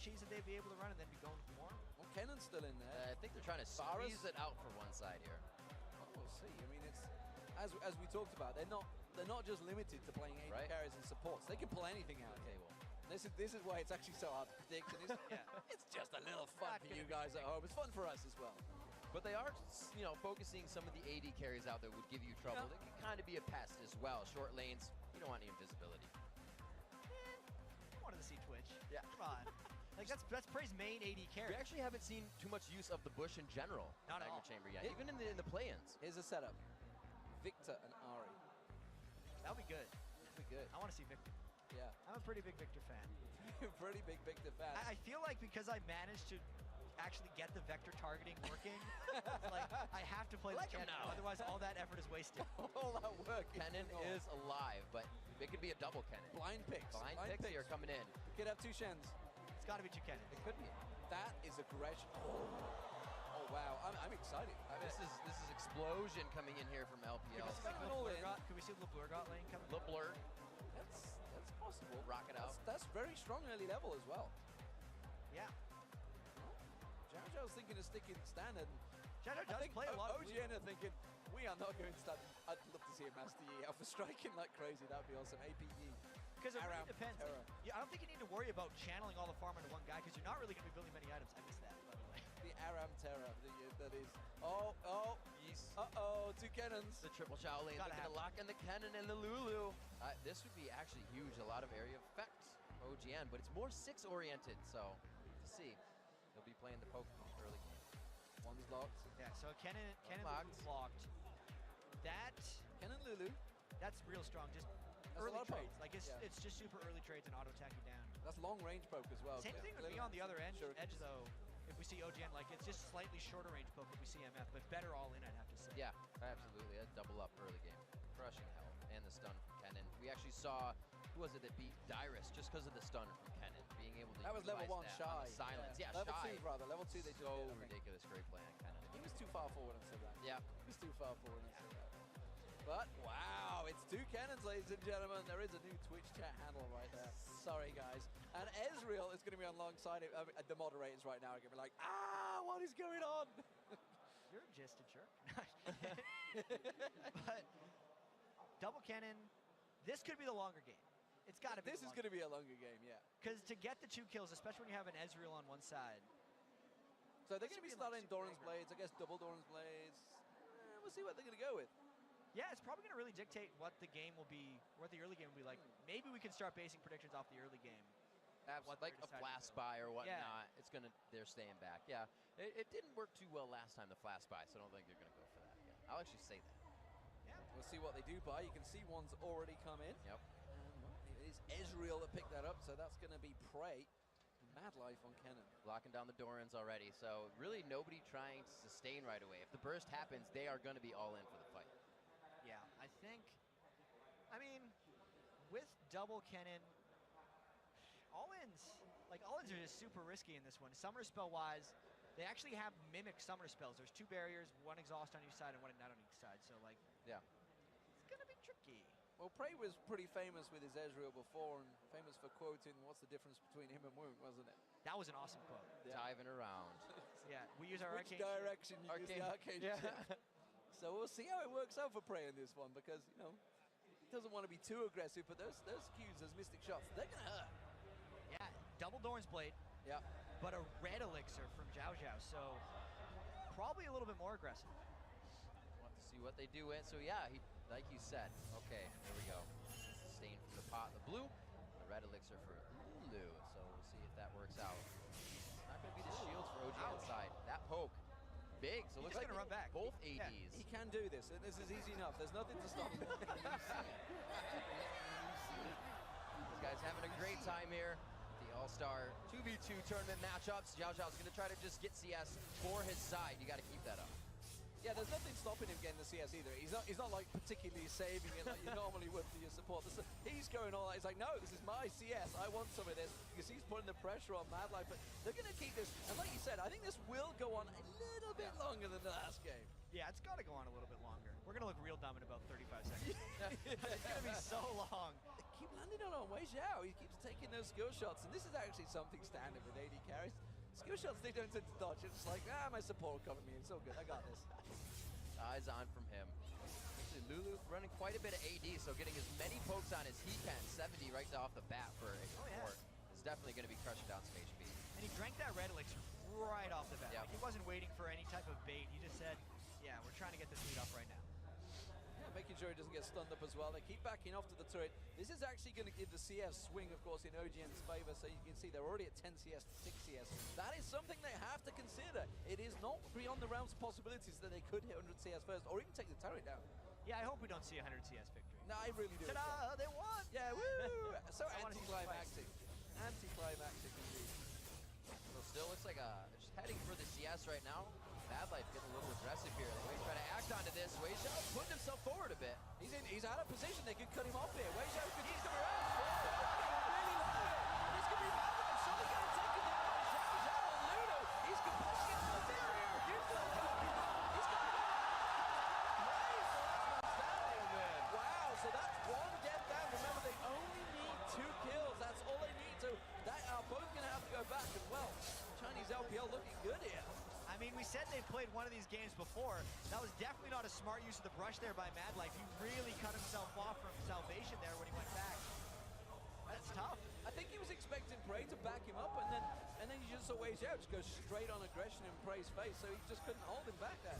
cheese that they'd be able to run and then be going for more? Well, Kennan's still in there. I think they're trying to squeeze it out for one side here. Well, we'll see. I mean, it's as we talked about, they're not just limited to playing AD carries and supports. They can pull anything out of the table. This is why it's actually so hard to predict. And it's just a little fun for you guys at home. It's fun for us as well. But they are, you know, focusing some of the AD carries out that would give you trouble. They can kind of be a pest as well. Short lanes, you don't want any invisibility. I wanted to see Twitch. Yeah. Come on. Like, that's Prey's main AD carry. We actually haven't seen too much use of the bush in general. Not at all. Chamber yet, even in the play-ins. Here's a setup. Victor and Ari. That'll be good. That'll be good. I want to see Victor. Yeah. I'm a pretty big Victor fan. Pretty big Victor fan. I feel like because I managed to actually get the vector targeting working, it's like I have to play the Kennen now. Otherwise all that effort is wasted. All that work. Kennen is alive, but it could be a double Kennen. Blind picks. Blind picks here coming in. It could have two Shens. It's got to be two Kennen. It could be. That is aggression. Oh wow, I'm excited. This is explosion coming in here from LPL. Can we see a little Blurgot lane coming? Little blur. That's possible. Rock it out. That's very strong early level as well. Yeah. xiaoxiao's thinking of sticking standard. xiaoxiao does play a lot of OGN are thinking, we are not going to stand. I'd love to see a Master Yi Alpha striking like crazy. That'd be awesome. APE. Because it really depends. Yeah, I don't think you need to worry about channeling all the farm into one guy because you're not really going to be building many items. I missed that, by the way. The Aram Terra, that is. Oh, yes. Uh-oh, two cannons. The triple Xiao lane looking to lock in the Kennen and the Lulu. This would be actually huge. A lot of area effects from OGN, but it's more 6-oriented, so to see. He'll be playing the poke early game. One's locked. Yeah, so Kennen Lulu's locked. That Kennen Lulu. That's real strong. Just early trades. Like it's just super early trades and auto attacking down. That's long range poke as well. Same thing would be on the other edge though. If we see OGN, like it's just slightly shorter range poke if we see MF, but better all in, I'd have to say. Yeah, absolutely. A double up early game. Crushing health and the stun from Kennen. We actually saw, who was it that beat Dyrus just because of the stun from Kennen, being able to that was level 1 shy. Silence. Yeah, level shy. 2 rather. Level 2 they so ridiculous great play on Kennen. He was too far forward and said that. Yeah. He was too far forward and said that. But wow, it's two Kennons, ladies and gentlemen. There is a new Twitch chat handle right there. Sorry, guys. And Ezreal is going to be alongside it. The moderators right now are going to be like, what is going on? You're just a jerk. But double Kennen, this could be the longer game. It's got to be. This is going to be a longer game, yeah. Because to get the 2 kills, especially when you have an Ezreal on one side. So they're going to be starting Doran's Blades, I guess double Doran's Blades. We'll see what they're going to go with. Yeah, it's probably going to really dictate what the game will be, what the early game will be like. Maybe we can start basing predictions off the early game. Like a flash buy or whatnot. Yeah. They're staying back. Yeah, it didn't work too well last time, the flash buy, so I don't think they're going to go for that again. I'll actually say that. Yeah. We'll see what they do buy. You can see one's already come in. Yep. And it is Ezreal that picked that up, so that's going to be Prey. Madlife on Kennen. Locking down the Dorans already, so really nobody trying to sustain right away. If the burst happens, they are going to be all in for the fight. Yeah, I mean, with double Kennen, all-ins are just super risky in this one. Summoner spell-wise, they actually have mimic summoner spells. There's 2 barriers, 1 exhaust on each side and 1 ignite on each side, so like, yeah, it's gonna be tricky. Well, Prey was pretty famous with his Ezreal before, and famous for quoting, what's the difference between him and Wound, wasn't it? That was an awesome quote. Yeah. Diving around. Yeah, we use our Which direction you use the arcane. Yeah. So we'll see how it works out for Prey in this one, because, you know, he doesn't want to be too aggressive, but those Qs, those Mystic shots, they're going to hurt. Yeah, double Doran's Blade. Yeah. But a red elixir from xiaoxiao, so probably a little bit more aggressive. We'll have to see what they do with. So yeah, like you said, okay, there we go. Sustain from the pot, the blue, the red elixir for Lulu. So we'll see if that works out. It's not going to be the shields for OG inside. That poke. Big, so it looks like run back. Both ADs. Yeah, he can do this. This is easy enough. There's nothing to stop him. This guy's having a great time here. The All-Star 2v2 tournament matchups. xiaoxiao's going to try to just get CS for his side. You got to keep that up. Yeah, there's nothing stopping him getting the CS either. He's not like particularly saving it like you normally would for your support. He's going all out. He's like, no, this is my CS. I want some of this, because he's putting the pressure on Madlife. But they're going to keep this. And like you said, I think this will go on a little bit longer than the last game. Yeah, it's got to go on a little bit longer. We're going to look real dumb in about 35 seconds. It's going to be so long. Keep landing on weixiao. He keeps taking those skill shots, and this is actually something standard with AD carries. Skill shots, they don't tend to dodge. It's just like, my support will cover me. It's all good. I got this. Eyes on from him. Actually, Lulu running quite a bit of AD, so getting as many pokes on as he can. 70 right off the bat for a support is definitely going to be crushing down some HP. And he drank that red elixir right off the bat. Yep. Like, he wasn't waiting for any type of bait. He just said, yeah, we're trying to get this lead up right now. Yeah, making sure he doesn't get stunned up as well. They keep backing off to the turret. This is actually going to give the CS swing, of course, in OGN's favor. So you can see they're already at 10 CS to 6 CS. That is something they have to consider. It is not beyond the realms of possibilities that they could hit 100 CS first, or even take the turret down. Yeah, I hope we don't see a 100 CS victory. No, I really do. Ta-da! They won! Yeah, woo! So I wanna see anticlimactic. Anticlimactic indeed. So still looks like just heading for the CS right now. Madlife getting a little aggressive here. They try to act onto this. weixiao putting himself forward a bit. He's out of position. They could cut him off here. weixiao could keep coming around. Really low here. This could be Madlife. Someone's going to take it down. xiaoxiao on Ludo. He's pushing into the barrier. He's got to go. He's got to go. Wow, so that's one get down. Remember, they only need 2 kills. That's all they need. So they are both going to have to go back as well. Chinese LPL looking good here. I mean, we said they've played one of these games before. That was definitely not a smart use of the brush there by madlife. He really cut himself off from salvation there when he went back. That's tough. I think he was expecting Prey to back him up, and then you just saw weixiao just go straight on aggression in Prey's face, so he just couldn't hold him back there.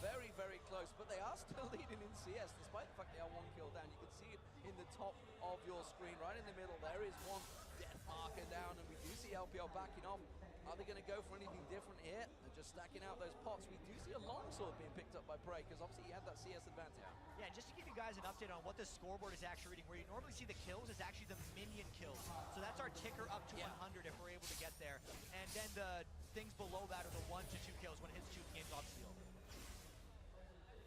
Very, very close, but they are still leading in CS, despite the fact they are 1 kill down. You can see it in the top of your screen, right in the middle. There is one death marker down, and we do see LPL backing off. Are they going to go for anything different here? They're just stacking out those pots. We do see a longsword being picked up by Prey, because obviously he had that CS advantage. Yeah, and just to give you guys an update on what the scoreboard is actually reading, where you normally see the kills is actually the minion kills. So that's our ticker up to 100 if we're able to get there. And then the things below that are the 1 to 2 kills. When it hits 2, the game's obviously over.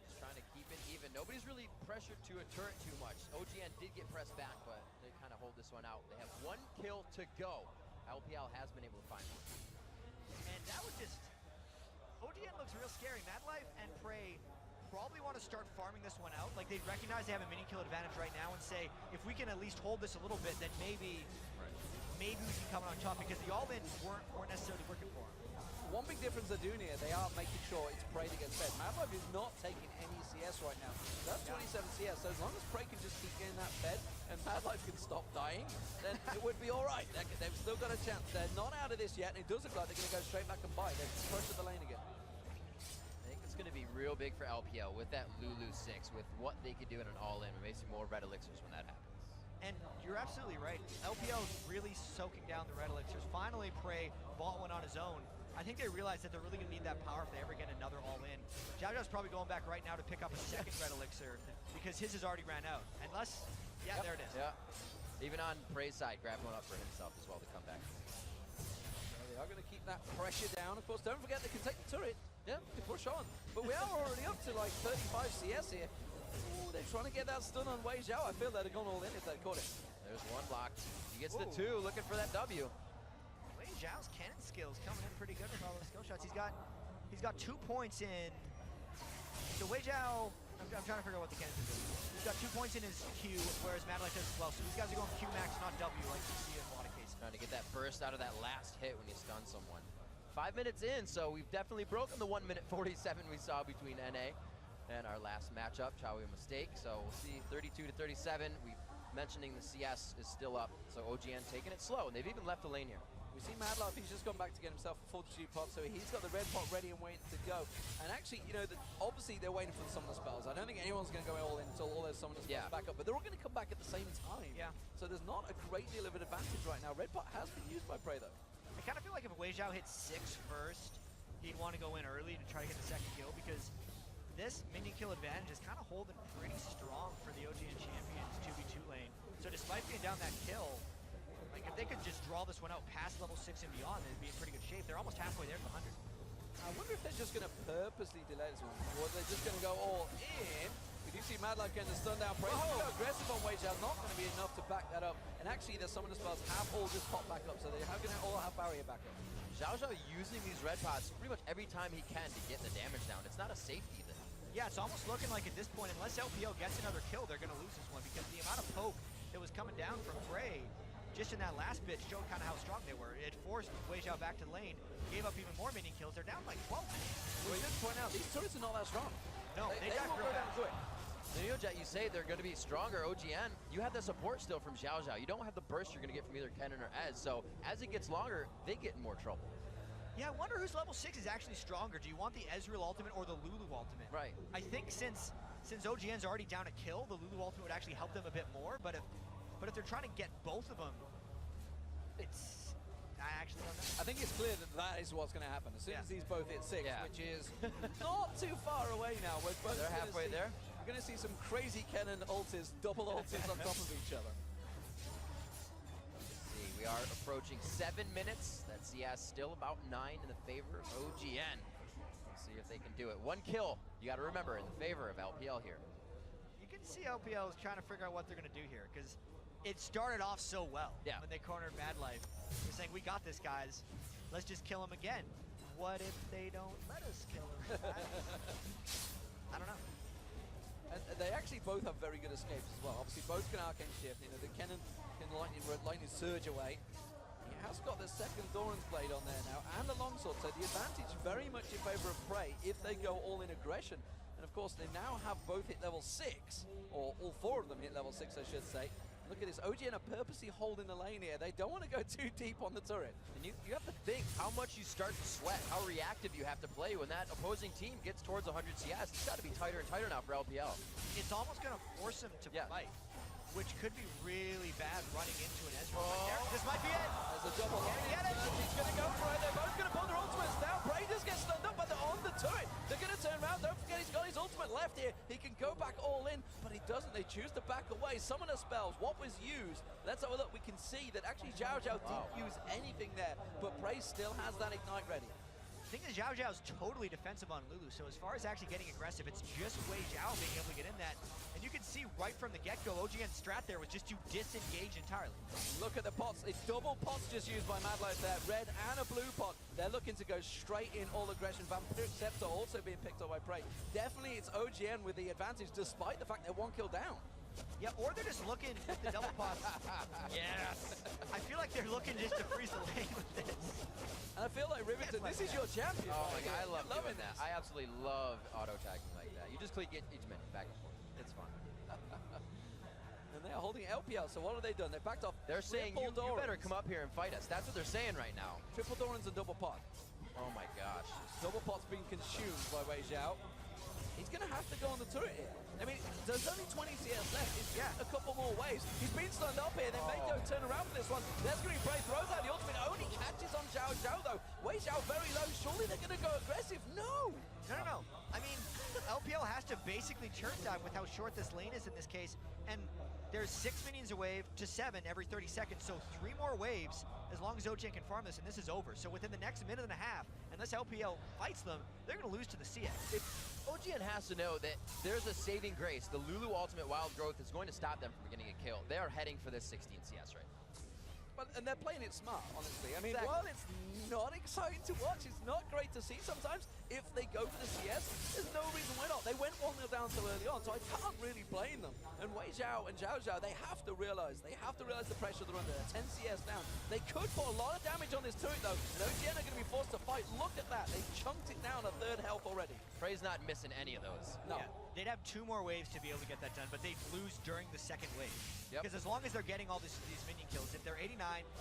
Just trying to keep it even. Nobody's really pressured to a turret too much. OGN did get pressed back, but they kind of hold this one out. They have 1 kill to go. LPL has been able to find one. And that was just... OGN looks real scary. Madlife and Prey probably want to start farming this one out. Like, they recognize they have a mini kill advantage right now and say, if we can at least hold this a little bit, then maybe we can come on top, because the all-ins weren't necessarily working for them. One big difference they're doing here, they are making sure it's Prey that gets fed. Madlife is not taking any CS right now. That's 27 CS, so as long as Prey can just keep getting that fed and Madlife can stop dying, then it would be all right. They've still got a chance. They're not out of this yet, and it does look like they're going to go straight back and buy. They've pressured the lane again. I think it's going to be real big for LPL with that Lulu 6, with what they could do in an all-in. We may see more red elixirs when that happens. And you're absolutely right. LPL is really soaking down the red elixirs. Finally, Prey bought one on his own. I think they realize that they're really going to need that power if they ever get another all-in. xiaoxiao's probably going back right now to pick up a second red elixir, because his has already ran out. Unless, there it is. Yeah. Even on Prey's side, grab one up for himself as well to come back. So they are going to keep that pressure down. Of course, don't forget they can take the turret. Yeah, they push on. But we are already up to like 35 CS here. Ooh, they're trying to get that stun on weixiao. I feel they'd have gone all in if they'd caught it. There's one blocked. He gets the 2, looking for that W. weixiao's cannon skills coming in pretty good with all those skill shots. He's got 2 points in. So weixiao, I'm trying to figure out what the cannon is doing. He's got 2 points in his Q, whereas madlife does as well. So these guys are going Q max, not W, like you see in a lot of cases. Trying to get that burst out of that last hit when you stun someone. 5 minutes in, so we've definitely broken the 1 minute 47 we saw between NA and our last matchup. Chowie mistake, so we'll see 32 to 37. We mentioning the CS is still up, so OGN taking it slow, and they've even left the lane here. We see Madlife, he's just gone back to get himself a full G pot, so he's got the red pot ready and waiting to go. And actually, you know, obviously they're waiting for the summoner spells. I don't think anyone's going to go all in until all those summoner spells back up, but they're all going to come back at the same time. Yeah. So there's not a great deal of an advantage right now. Red pot has been used by Prey, though. I kind of feel like if weixiao hits 6 first, he'd want to go in early to try to get the second kill, because this minion kill advantage is kind of holding pretty strong for the OGN champions 2v2 lane. So despite being down that kill, like if they could just draw this one out past level 6 and beyond, they'd be in pretty good shape. They're almost halfway there to 100. I wonder if they're just going to purposely delay this one, or they're just going to go all in. We do see Madlife getting the stun down. Prey go aggressive on weixiao, not going to be enough to back that up. And actually, their summoner spells have all just popped back up, so they're going to all have barrier back up. xiaoxiao using these red pots pretty much every time he can to get the damage down. It's not a safety thing. Yeah, it's almost looking like at this point, unless LPL gets another kill, they're going to lose this one, because the amount of poke that was coming down from Frey, just in that last bit, showed kind of how strong they were. It forced weixiao back to the lane, gave up even more minion kills. They're down like 12 minutes. We should point out, these turrets are not that strong. No, they got will real go down fast. quick. Neojet, you say they're going to be stronger. OGN, you have the support still from xiaoxiao. You don't have the burst you're going to get from either Kennen or Ez. So as it gets longer, they get in more trouble. Yeah, I wonder who's level 6 is actually stronger. Do you want the Ezreal ultimate or the Lulu ultimate? Right. I think since OGN's already down a kill, the Lulu ultimate would actually help them a bit more. But if they're trying to get both of them, I actually don't know. I think it's clear that that is what's going to happen. As soon as these both hit 6, which is not too far away now. We're both They're halfway there. We're going to see some crazy Kennen ultis, double ultis on top of each other. Let's see, we are approaching 7 minutes. That CS still about 9 in the favor of OGN. Let's see if they can do it. 1 kill, you got to remember, in the favor of LPL here. You can see LPL is trying to figure out what they're going to do here, because it started off so well when they cornered madlife. They're saying, we got this, guys. Let's just kill him again. What if they don't let us kill him? I don't know. And they actually both have very good escapes as well. Obviously, both can arcane shift. You know, the Kennen can lightning surge away. He has got the second Doran's Blade on there now, and the longsword. So the advantage very much in favor of Prey if they go all in aggression. And of course, they now have both hit level 6, or all 4 of them hit level 6, I should say. Look at this, OGN are purposely holding the lane here. They don't want to go too deep on the turret. And you have to think how much you start to sweat, how reactive you have to play when that opposing team gets towards 100 CS. It's got to be tighter and tighter now for LPL. It's almost going to force him to fight, which could be really bad running into an Ezreal. This might be it. There's a double on Get it. He's going to go for it. They're both going to pull their ultimates down. Prey does get stunned up, but they're on the turret. They're going to turn around. Don't forget, he's got his ultimate left here. He can go back all in, but he doesn't. They choose to back away. Summoner spells. What was used? Let's have a look. We can see that actually xiaoxiao didn't use anything there, but Prey still has that ignite ready. I think the xiaoxiao is totally defensive on Lulu, so as far as actually getting aggressive, it's just weixiao being able to get in that. And you can see right from the get-go, OGN's strat there was just to disengage entirely. Look at the pots. It's double pots just used by madlife there. Red and a blue pot. They're looking to go straight in all aggression. Vampiric Scepter also being picked up by Prey. Definitely it's OGN with the advantage, despite the fact they're 1 kill down. Yeah, or they're just looking at the double pots. Yes! I feel like they're looking just to freeze the lane with this. And I feel like Rivington, this is your champion. Oh my god, I love loving doing that. I absolutely love auto-tagging like that. You just click each minute, back and forth. It's fun. And they're holding LPL, so what have they done? They backed off. They're saying, you better come up here and fight us. That's what they're saying right now. Triple Doran's and double pot. Oh my gosh. Double pot's being consumed by weixiao. He's going to have to go on the turret here. I mean, there's only 20 CS left. It's a couple more waves. He's been stunned up here. They may go turn around for this one. There's going to be Prey. Throws out the ultimate. Only catches on xiaoxiao, though. weixiao very low. Surely they're going to go aggressive. No! No. I mean, LPL has to basically churn time with how short this lane is in this case. And there's 6 minions a wave to 7 every 30 seconds. So 3 more waves as long as OGN can farm this, and this is over. So within the next minute and a half, unless LPL fights them, they're going to lose to the CS. OGN has to know that there's a saving grace. The Lulu Ultimate Wild Growth is going to stop them from getting a kill. They are heading for this 16 CS right now. And they're playing it smart, honestly. I mean, while it's not exciting to watch, it's not great to see sometimes. If they go for the CS, there's no reason why not. They went 1-0 down so early on, so I can't really blame them. And weixiao and xiaoxiao, they have to realize the pressure they're under. They're 10 CS down. They could put a lot of damage on this turret, though, and OGN are going to be forced to fight. Look at that. They chunked it down a 3rd health already. Prey's not missing any of those. No. Yeah, they'd have 2 more waves to be able to get that done, but they'd lose during the 2nd wave. Because as long as they're getting all these minion kills, if they're 89,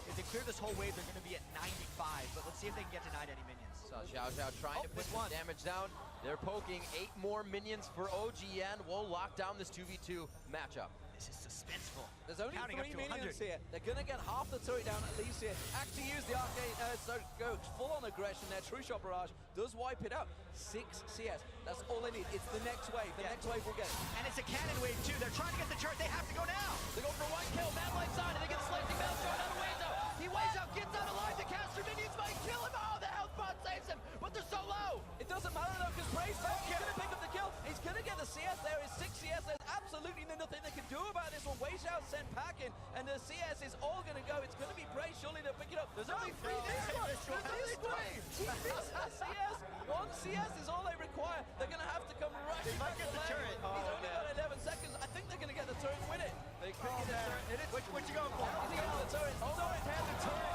if they clear this whole wave, they're going to be at 95. But let's see if they can get denied any minions. So xiaoxiao trying to put some damage down. They're poking 8 more minions for OGN. We'll lock down this 2v2 matchup. This is suspenseful. There's only Counting 3 up to minions 100. here. They're going to get half the turret down at least here. Actually use the arcane, so go full on aggression there. True Shot Barrage does wipe it out. 6 CS. That's all they need. It's the next wave. The next wave will get it. And it's a cannon wave too. They're trying to get the turret. They have to go now. They go for 1 kill. Madlife side, and they get a slicing bounce going out of weixiao. Weixiao gets out alive. The caster minions might kill him. Oh, the health bot saves him, but they're so low. It doesn't matter though, because Prey's he's going to pick up the kill. He's going to get the CS there. It's 6 CS. There's absolutely nothing they can do about this one. weixiao sent packing, and the CS is all going to go. It's going to be Prey. Surely they'll pick it up. There's only 3 this one. This wave. He missed the CS. 1 CS is all they require. They're going to have to come right They might get the turret. He's only got 11 seconds. I think they're going to get the turret and win it. They could get a turret. What you going for? He's getting the turret. Oh, no, it's had the turret.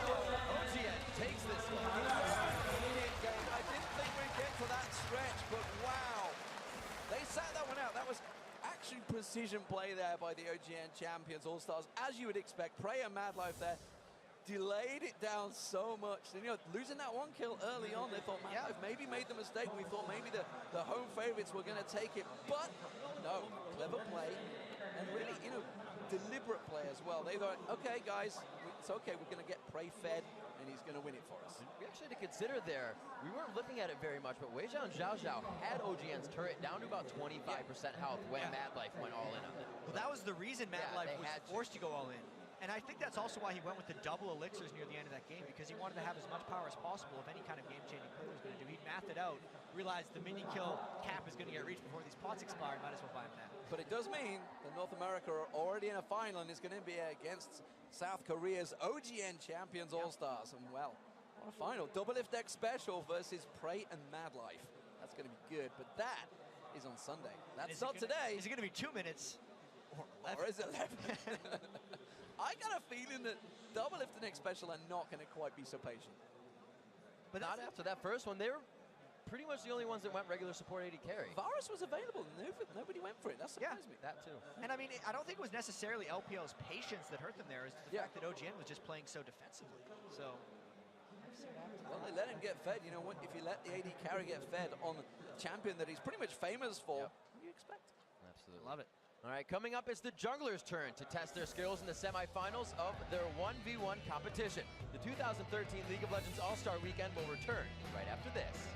OGN takes this one. I didn't think we'd get to that stretch, but wow. They sat that one out. That was actually precision play there by the OGN champions, All-Stars. As you would expect, Prey and Madlife there delayed it down so much. And, you know, losing that one kill early on, they thought Madlife maybe made the mistake. We thought maybe the home favorites were going to take it, but no, clever play and really, you know, deliberate play as well. They thought, okay, guys, it's okay. We're going to get Prey fed, and he's going to win it for us. We actually had to consider there, we weren't looking at it very much, but weixiao and xiaoxiao had OGN's turret down to about 25% health when Madlife went all in on them. Well, that was the reason Madlife they was had to. forced to go all in. And I think that's also why he went with the double elixirs near the end of that game, because he wanted to have as much power as possible if any kind of game-changing play was going to do. He'd mathed it out, realized the mini kill cap is going to get reached before these pots expire, might as well buy him now. But it does mean that North America are already in a final and it's going to be against South Korea's OGN champions All-Stars. And well, what a final. Double lift deck special versus Prey and Madlife. That's going to be good, but that is on Sunday. That's not today. Is it going to be 2 minutes or 11? Or is it 11? I got a feeling that double lift deck special are not going to quite be so patient. But not after that first one. They were pretty much the only ones that went regular support AD carry. Varus was available. Nobody went for it. That surprised me. That too. And I mean, I don't think it was necessarily LPL's patience that hurt them there. It's the fact that OGN was just playing so defensively. So, well, they let him get fed. You know what? If you let the AD carry get fed on the champion that he's pretty much famous for, what do you expect? Absolutely. love it. All right, coming up is the junglers' turn to test their skills in the semifinals of their 1v1 competition. The 2013 League of Legends All-Star Weekend will return right after this.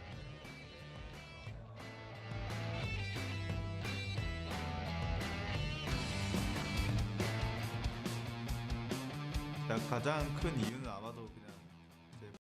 가장 큰 이유는 아마도